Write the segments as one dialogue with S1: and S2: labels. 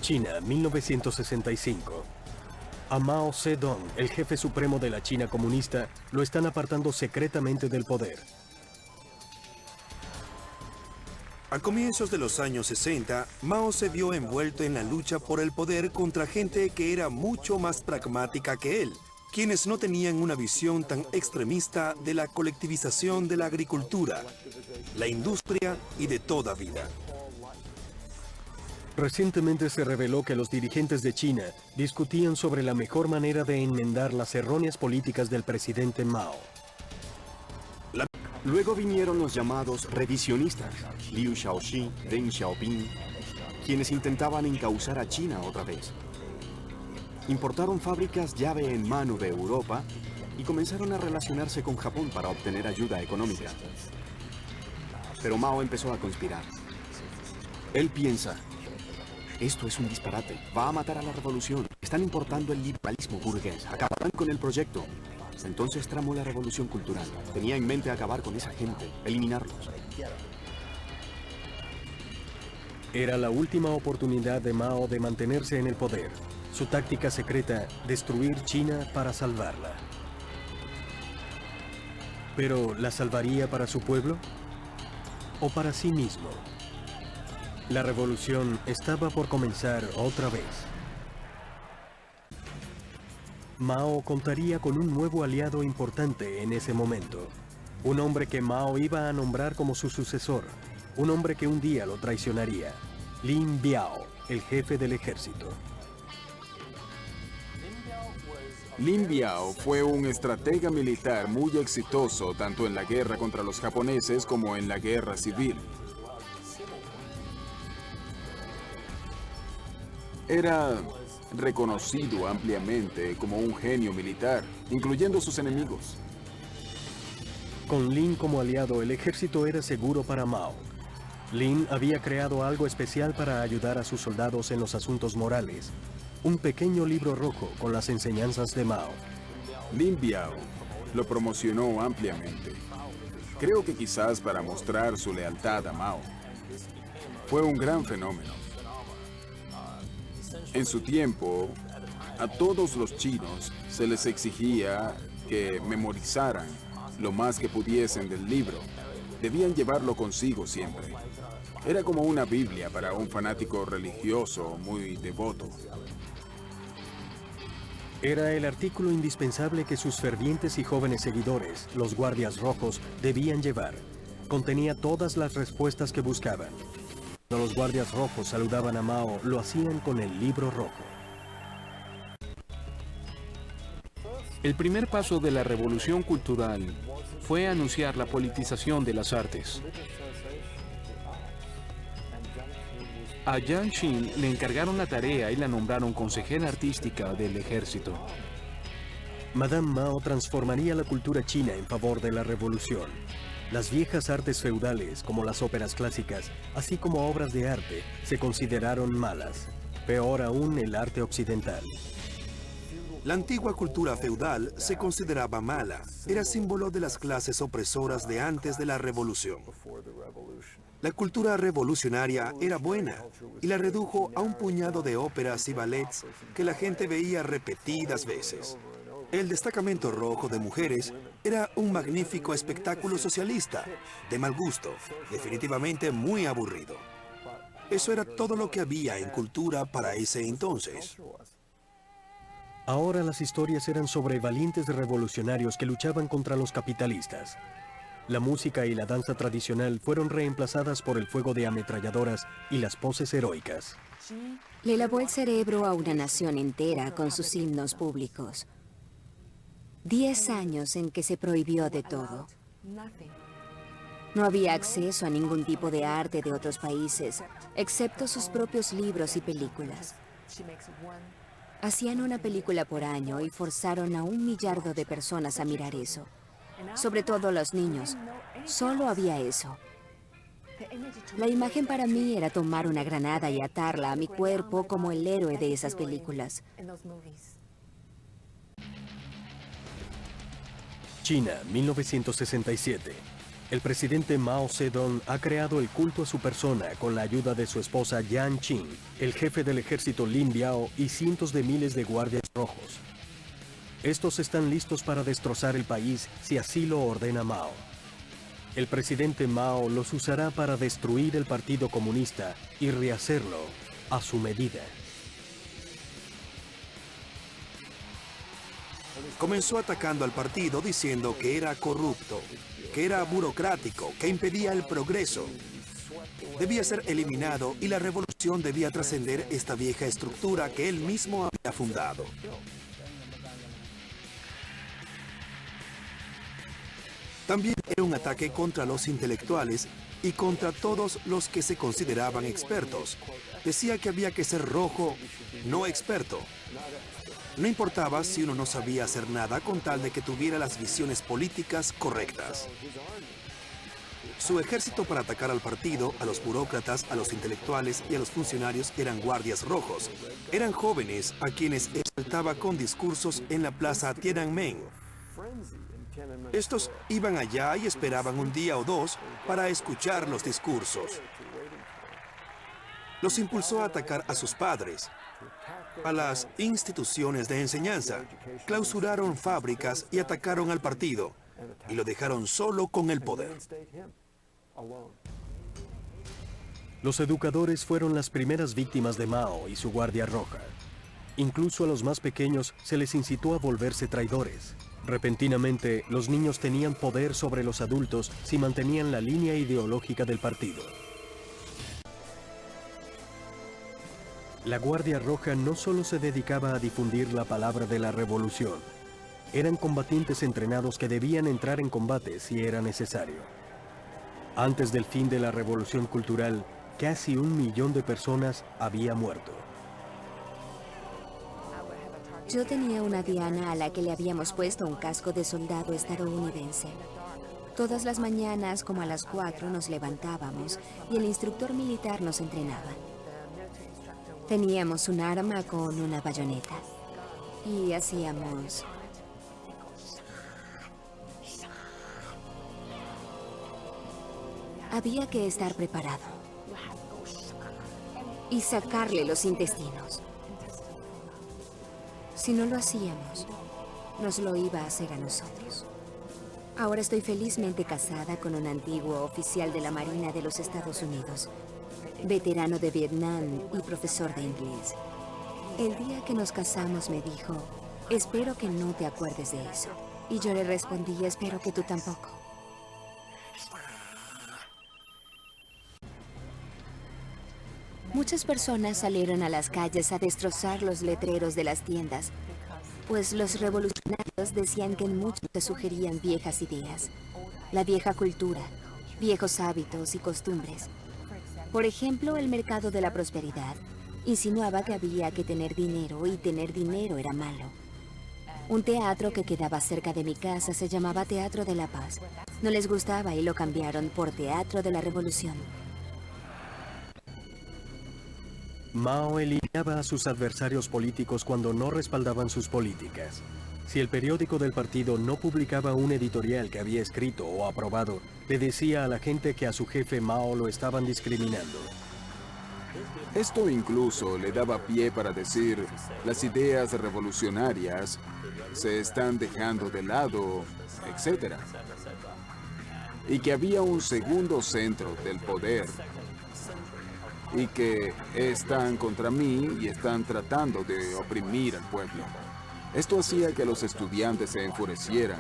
S1: China, 1965. A Mao Zedong, el jefe supremo de la China comunista, lo están apartando secretamente del poder.
S2: A comienzos de los años 60, Mao se vio envuelto en la lucha por el poder contra gente que era mucho más pragmática que él, quienes no tenían una visión tan extremista de la colectivización de la agricultura, la industria y de toda vida.
S1: Recientemente se reveló que los dirigentes de China discutían sobre la mejor manera de enmendar las erróneas políticas del presidente Mao.
S3: Luego vinieron los llamados revisionistas, Liu Shaoxi, Deng Xiaoping, quienes intentaban encauzar a China otra vez. Importaron fábricas llave en mano de Europa y comenzaron a relacionarse con Japón para obtener ayuda económica. Pero Mao empezó a conspirar. Él piensa, esto es un disparate, va a matar a la revolución, están importando el liberalismo burgués, acabarán con el proyecto. Entonces tramó la revolución cultural. Tenía en mente acabar con esa gente, eliminarlos.
S1: Era la última oportunidad de Mao de mantenerse en el poder. Su táctica secreta, destruir China para salvarla. ¿Pero la salvaría para su pueblo? ¿O para sí mismo? La revolución estaba por comenzar otra vez. Mao contaría con un nuevo aliado importante en ese momento. Un hombre que Mao iba a nombrar como su sucesor. Un hombre que un día lo traicionaría. Lin Biao, el jefe del ejército.
S4: Lin Biao fue un estratega militar muy exitoso tanto en la guerra contra los japoneses como en la guerra civil. Era reconocido ampliamente como un genio militar, incluyendo sus enemigos.
S1: Con Lin como aliado, el ejército era seguro para Mao. Lin había creado algo especial para ayudar a sus soldados en los asuntos morales. Un pequeño libro rojo con las enseñanzas de Mao.
S4: Lin Biao lo promocionó ampliamente. Creo que quizás para mostrar su lealtad a Mao. Fue un gran fenómeno. En su tiempo, a todos los chinos se les exigía que memorizaran lo más que pudiesen del libro. Debían llevarlo consigo siempre. Era como una Biblia para un fanático religioso muy devoto.
S1: Era el artículo indispensable que sus fervientes y jóvenes seguidores, los guardias rojos, debían llevar. Contenía todas las respuestas que buscaban. Cuando los guardias rojos saludaban a Mao, lo hacían con el libro rojo.
S5: El primer paso de la revolución cultural fue anunciar la politización de las artes. A Jiang Xin le encargaron la tarea y la nombraron consejera artística del ejército.
S1: Madame Mao transformaría la cultura china en favor de la revolución. Las viejas artes feudales, como las óperas clásicas, así como obras de arte, se consideraron malas. Peor aún el arte occidental.
S2: La antigua cultura feudal se consideraba mala. Era símbolo de las clases opresoras de antes de la revolución. La cultura revolucionaria era buena y la redujo a un puñado de óperas y ballets que la gente veía repetidas veces. El destacamento rojo de mujeres era un magnífico espectáculo socialista, de mal gusto, definitivamente muy aburrido. Eso era todo lo que había en cultura para ese entonces.
S1: Ahora las historias eran sobre valientes revolucionarios que luchaban contra los capitalistas. La música y la danza tradicional fueron reemplazadas por el fuego de ametralladoras y las poses heroicas.
S6: Le lavó el cerebro a una nación entera con sus himnos públicos. 10 años en que se prohibió de todo. No había acceso a ningún tipo de arte de otros países, excepto sus propios libros y películas. Hacían una película por año y forzaron a 1 millardo de personas a mirar eso. Sobre todo los niños. Solo había eso. La imagen para mí era tomar una granada y atarla a mi cuerpo como el héroe de esas películas.
S1: China, 1967. El presidente Mao Zedong ha creado el culto a su persona con la ayuda de su esposa Jiang Qing, el jefe del ejército Lin Biao y cientos de miles de guardias rojos. Estos están listos para destrozar el país si así lo ordena Mao. El presidente Mao los usará para destruir el Partido Comunista y rehacerlo a su medida.
S2: Comenzó atacando al partido diciendo que era corrupto, que era burocrático, que impedía el progreso. Debía ser eliminado y la revolución debía trascender esta vieja estructura que él mismo había fundado. También era un ataque contra los intelectuales y contra todos los que se consideraban expertos. Decía que había que ser rojo, no experto. No importaba si uno no sabía hacer nada con tal de que tuviera las visiones políticas correctas. Su ejército para atacar al partido, a los burócratas, a los intelectuales y a los funcionarios eran guardias rojos. Eran jóvenes a quienes exaltaba con discursos en la plaza Tiananmen. Estos iban allá y esperaban un día o dos para escuchar los discursos. Los impulsó a atacar a sus padres, a las instituciones de enseñanza, clausuraron fábricas y atacaron al partido, y lo dejaron solo con el poder.
S1: Los educadores fueron las primeras víctimas de Mao y su Guardia Roja. Incluso a los más pequeños se les incitó a volverse traidores. Repentinamente, los niños tenían poder sobre los adultos si mantenían la línea ideológica del partido. La Guardia Roja no solo se dedicaba a difundir la palabra de la revolución. Eran combatientes entrenados que debían entrar en combate si era necesario. Antes del fin de la Revolución Cultural, casi 1 millón de personas había muerto.
S6: Yo tenía una diana a la que le habíamos puesto un casco de soldado estadounidense. Todas las mañanas, como a las 4, nos levantábamos y el instructor militar nos entrenaba. Teníamos un arma con una bayoneta y hacíamos... Había que estar preparado y sacarle los intestinos. Si no lo hacíamos, nos lo iba a hacer a nosotros. Ahora estoy felizmente casada con un antiguo oficial de la Marina de los Estados Unidos, veterano de Vietnam y profesor de inglés. El día que nos casamos me dijo, espero que no te acuerdes de eso. Y yo le respondí, espero que tú tampoco. Muchas personas salieron a las calles a destrozar los letreros de las tiendas, pues los revolucionarios decían que en muchos se sugerían viejas ideas, la vieja cultura, viejos hábitos y costumbres. Por ejemplo, el mercado de la prosperidad insinuaba que había que tener dinero y tener dinero era malo. Un teatro que quedaba cerca de mi casa se llamaba Teatro de la Paz. No les gustaba y lo cambiaron por Teatro de la Revolución.
S1: Mao eliminaba a sus adversarios políticos cuando no respaldaban sus políticas. Si el periódico del partido no publicaba un editorial que había escrito o aprobado, le decía a la gente que a su jefe Mao lo estaban discriminando.
S4: Esto incluso le daba pie para decir, las ideas revolucionarias se están dejando de lado, etc. Y que había un segundo centro del poder. Y que están contra mí y están tratando de oprimir al pueblo. Esto hacía que los estudiantes se enfurecieran.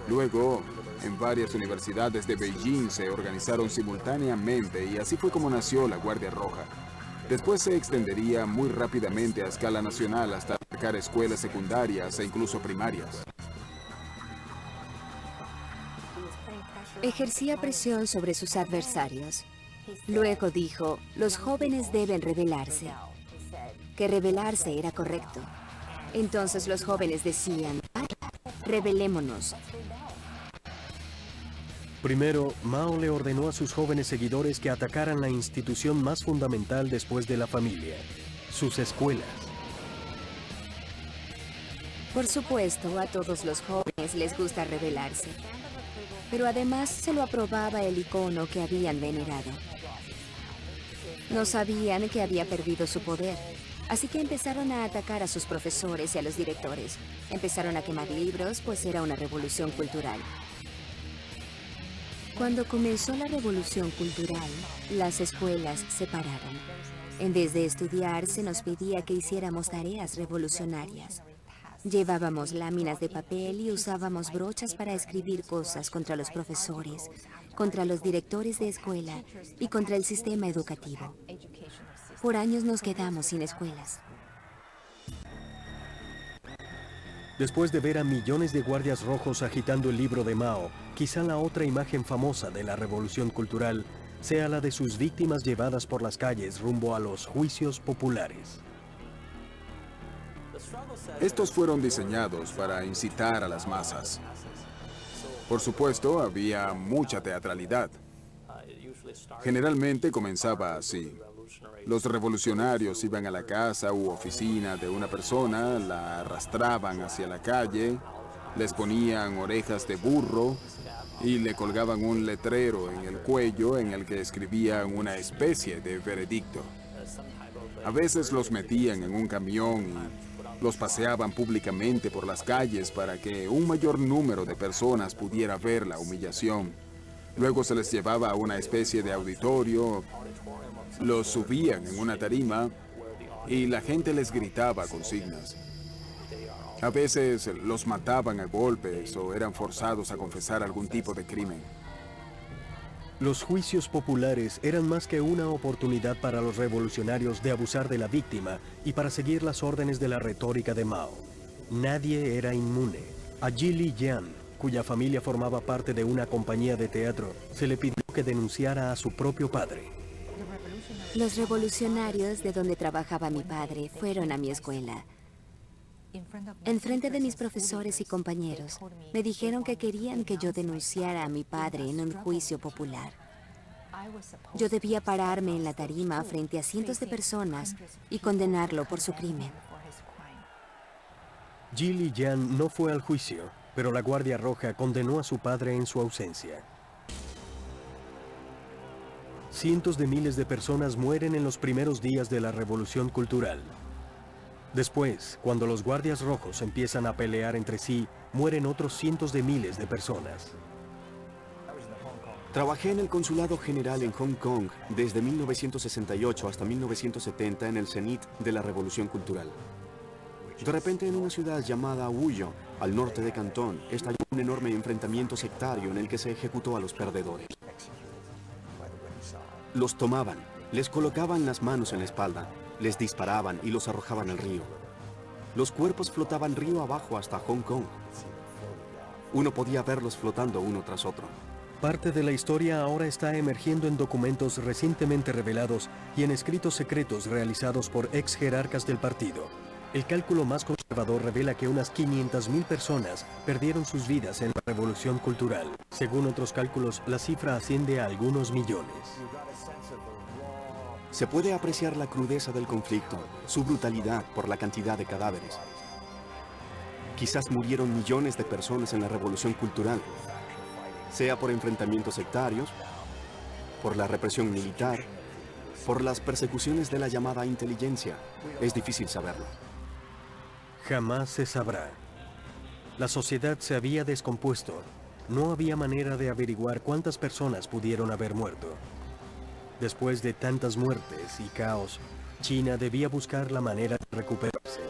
S4: Luego, en varias universidades de Beijing se organizaron simultáneamente y así fue como nació la Guardia Roja. Después se extendería muy rápidamente a escala nacional hasta atacar escuelas secundarias e incluso primarias.
S6: Ejercía presión sobre sus adversarios. Luego dijo, los jóvenes deben rebelarse. Que rebelarse era correcto. Entonces los jóvenes decían, rebelémonos.
S1: Primero, Mao le ordenó a sus jóvenes seguidores que atacaran la institución más fundamental después de la familia, sus escuelas.
S6: Por supuesto, a todos los jóvenes les gusta rebelarse. pero además se lo aprobaba el icono que habían venerado. No sabían que había perdido su poder, así que empezaron a atacar a sus profesores y a los directores. Empezaron a quemar libros, pues era una revolución cultural. Cuando comenzó la revolución cultural, las escuelas se pararon. En vez de estudiar, se nos pedía que hiciéramos tareas revolucionarias. Llevábamos láminas de papel y usábamos brochas para escribir cosas contra los profesores, contra los directores de escuela y contra el sistema educativo. Por años nos quedamos sin escuelas.
S1: Después de ver a millones de guardias rojos agitando el libro de Mao, quizá la otra imagen famosa de la revolución cultural sea la de sus víctimas llevadas por las calles rumbo a los juicios populares.
S4: Estos fueron diseñados para incitar a las masas. Por supuesto, había mucha teatralidad. Generalmente comenzaba así. Los revolucionarios iban a la casa u oficina de una persona, la arrastraban hacia la calle, les ponían orejas de burro y le colgaban un letrero en el cuello en el que escribían una especie de veredicto. A veces los metían en un camión y los paseaban públicamente por las calles para que un mayor número de personas pudiera ver la humillación. Luego se les llevaba a una especie de auditorio, los subían en una tarima y la gente les gritaba consignas. A veces los mataban a golpes o eran forzados a confesar algún tipo de crimen.
S1: Los juicios populares eran más que una oportunidad para los revolucionarios de abusar de la víctima y para seguir las órdenes de la retórica de Mao. Nadie era inmune. A Ji Lijian, cuya familia formaba parte de una compañía de teatro, se le pidió que denunciara a su propio padre.
S6: Los revolucionarios de donde trabajaba mi padre fueron a mi escuela. Enfrente de mis profesores y compañeros, me dijeron que querían que yo denunciara a mi padre en un juicio popular. Yo debía pararme en la tarima frente a cientos de personas y condenarlo por su crimen.
S1: Ji Lijian no fue al juicio, pero la Guardia Roja condenó a su padre en su ausencia. Cientos de miles de personas mueren en los primeros días de la Revolución Cultural. Después, cuando los guardias rojos empiezan a pelear entre sí, mueren otros cientos de miles de personas.
S3: Trabajé en el Consulado General en Hong Kong desde 1968 hasta 1970 en el cenit de la Revolución Cultural. De repente, en una ciudad llamada Wuyou, al norte de Cantón, estalló un enorme enfrentamiento sectario en el que se ejecutó a los perdedores. Los tomaban, les colocaban las manos en la espalda, les disparaban y los arrojaban al río. Los cuerpos flotaban río abajo hasta Hong Kong. Uno podía verlos flotando uno tras otro.
S1: Parte de la historia ahora está emergiendo en documentos recientemente revelados y en escritos secretos realizados por ex jerarcas del partido. El cálculo más conservador revela que unas 500.000 personas perdieron sus vidas en la Revolución Cultural. Según otros cálculos, la cifra asciende a algunos millones.
S3: Se puede apreciar la crudeza del conflicto, su brutalidad por la cantidad de cadáveres. Quizás murieron millones de personas en la Revolución Cultural, sea por enfrentamientos sectarios, por la represión militar, por las persecuciones de la llamada inteligencia. Es difícil saberlo.
S1: Jamás se sabrá. La sociedad se había descompuesto. No había manera de averiguar cuántas personas pudieron haber muerto. Después de tantas muertes y caos, China debía buscar la manera de recuperarse.